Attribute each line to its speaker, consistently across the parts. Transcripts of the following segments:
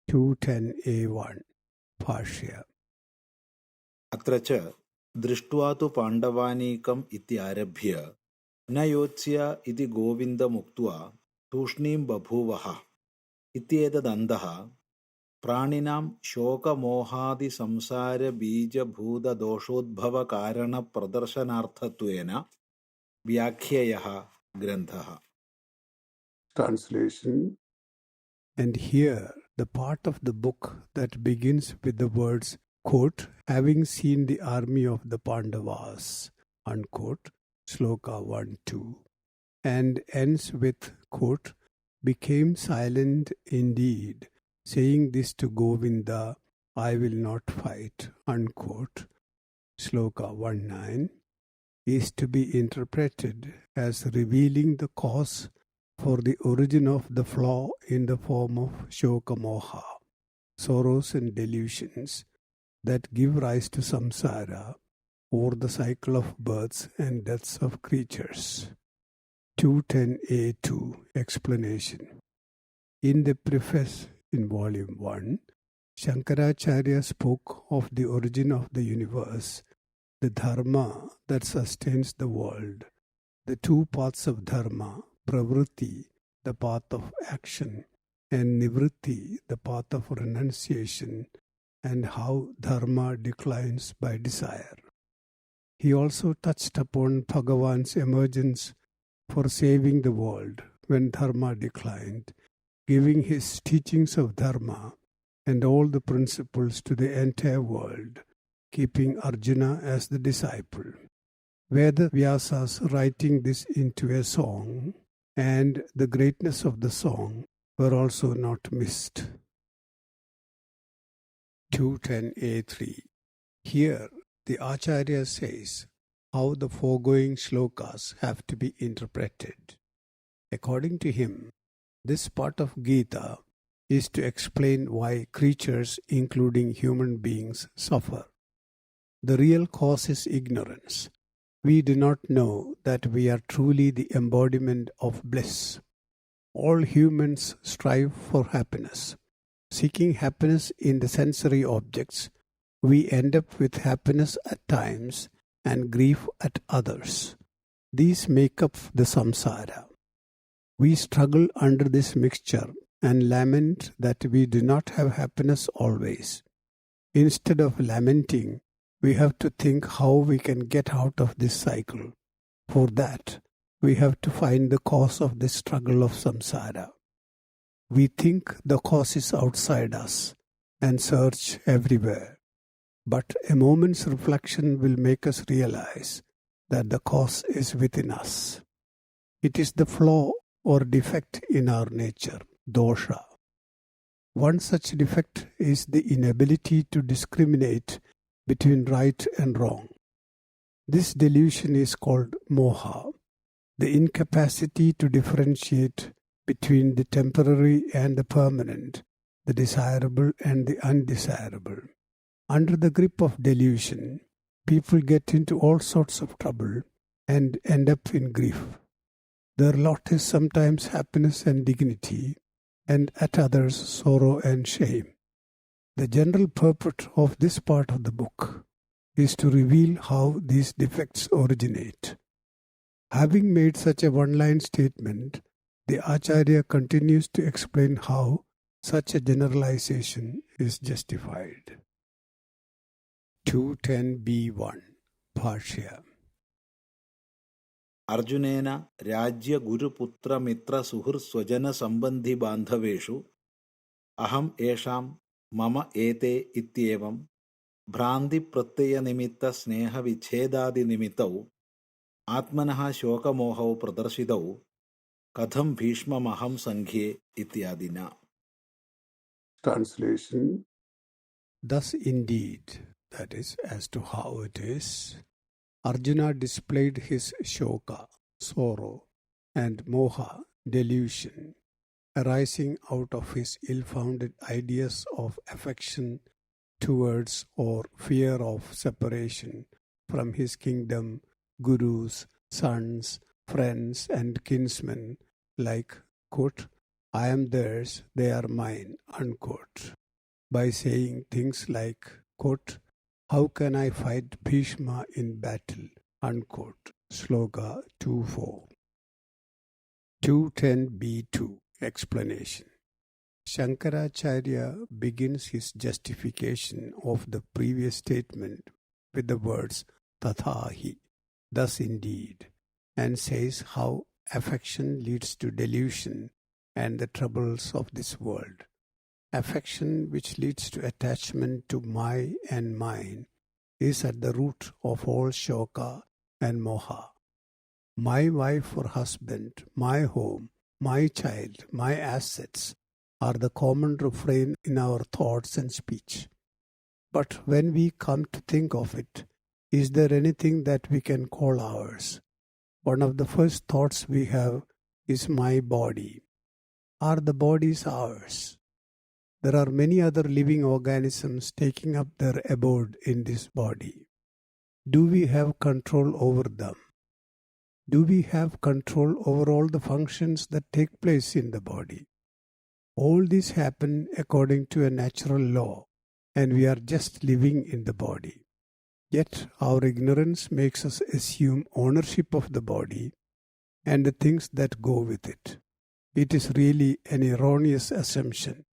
Speaker 1: 210a1 Bhashya.
Speaker 2: अत्र च दृष्ट्वा तु पाण्डवानीकम् इत्यारभ्य न योत्स्य इति गोविन्दमुक्त्वा तूष्णीं बभूवः इत्येतदन्तः प्राणिनां शोकमोहादिसंसारबीजभूतदोषोद्भवकारणप्रदर्शनार्थत्वेन व्याख्येयः ग्रन्थः.
Speaker 1: Translation. And here the part of the book that begins with the words, quote, having seen the army of the Pandavas, unquote, Sloka 1-2, and ends with, quote, became silent indeed, saying this to Govinda, I will not fight, unquote, Sloka 1-9, is to be interpreted as revealing the cause for the origin of the flaw in the form of shoka moha, sorrows and delusions that give rise to samsara, or the cycle of births and deaths of creatures. 210a2 Explanation. In the preface in Volume 1, Shankaracharya spoke of the origin of the universe, the dharma that sustains the world, the two paths of dharma, pravritti, the path of action, and nivritti, the path of renunciation, and how dharma declines by desire. He also touched upon Bhagavan's emergence for saving the world when dharma declined, giving his teachings of dharma and all the principles to the entire world, keeping Arjuna as the disciple. Veda Vyasa's writing this into a song and the greatness of the song were also not missed. 210a3. Here the Acharya says how the foregoing shlokas have to be interpreted. According to him, this part of Gita is to explain why creatures, including human beings, suffer. The real cause is ignorance. We do not know that we are truly the embodiment of bliss. All humans strive for happiness. Seeking happiness in the sensory objects, we end up with happiness at times and grief at others. These make up the samsara. We struggle under this mixture and lament that we do not have happiness always. Instead of lamenting, we have to think how we can get out of this cycle. For that, we have to find the cause of this struggle of samsara. We think the cause is outside us and search everywhere. But a moment's reflection will make us realize that the cause is within us. It is the flaw or defect in our nature, dosha. One such defect is the inability to discriminate between right and wrong. This delusion is called moha, the incapacity to differentiate between the temporary and the permanent, the desirable and the undesirable. Under the grip of delusion, people get into all sorts of trouble and end up in grief. Their lot is sometimes happiness and dignity, and at others sorrow and shame. The general purport of this part of the book is to reveal how these defects originate. Having made such a one-line statement, the Acharya continues to explain how such a generalization is justified. 210b1 Bhashya.
Speaker 2: अर्जुनेन राज्यगुरुपुत्रमित्रसुहृत्स्वजनसम्बन्धिबान्धवेषु अहम् येषां मम एते इत्येवं भ्रान्तिप्रत्ययनिमित्तस्नेहविच्छेदादिनिमित्तौ आत्मनः शोकमोहौ प्रदर्शितौ कथं भीष्ममहं सङ्ख्ये इत्यादिना.
Speaker 1: Translation. Thus indeed, that is, as to how it is, Arjuna displayed his shoka, sorrow, and moha, delusion, arising out of his ill-founded ideas of affection towards or fear of separation from his kingdom, gurus, sons, friends, and kinsmen, like, quote, I am theirs, they are mine, unquote. by saying things like, quote, "How can I fight Bhishma in battle?" Unquote. Sloka 2.4. 210b2 Explanation. Shankaracharya begins his justification of the previous statement with the words tathahi, thus indeed, and says how affection leads to delusion and the troubles of this world. Affection which leads to attachment to my and mine is at the root of all shoka and moha. My wife or husband, my home, my child, my assets are the common refrain in our thoughts and speech. But when we come to think of it, is there anything that we can call ours? One of the first thoughts we have is my body. Are the bodies ours? There are many other living organisms taking up their abode in this body. Do we have control over them? Do we have control over all the functions that take place in the body? All these happen according to a natural law, and we are just living in the body. Yet our ignorance makes us assume ownership of the body and the things that go with it. It is really an erroneous assumption.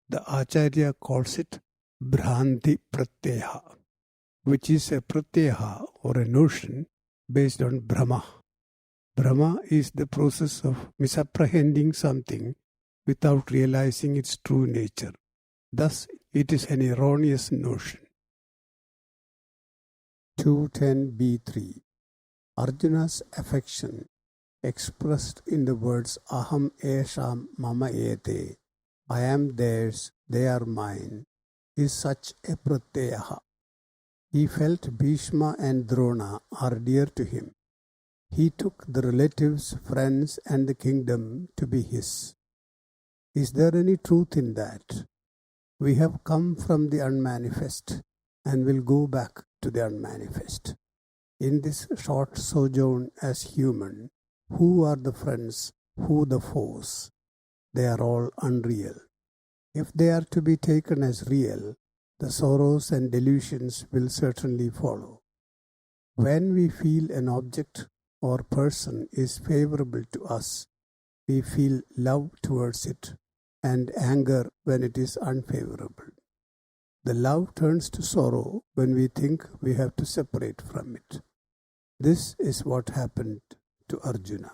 Speaker 1: The Acharya calls it Bhranti Pratyaha, which is a Pratyaha or a notion based on Brahma. Brahma is the process of misapprehending something without realizing its true nature. Thus, it is an erroneous notion. 210b3 Arjuna's affection, expressed in the words Aham Esham Mama Ete, I am theirs, they are mine, is such a Pratyaha. He felt Bhishma and Drona are dear to him. He took the relatives, friends, and the kingdom to be his. Is there any truth in that? We have come from the unmanifest and will go back to the unmanifest. In this short sojourn as human, who are the friends, who the foes? They are all unreal. If they are to be taken as real, the sorrows and delusions will certainly follow. When we feel an object or person is favorable to us, we feel love towards it and anger when it is unfavorable. The love turns to sorrow when we think we have to separate from it. This is what happened to Arjuna.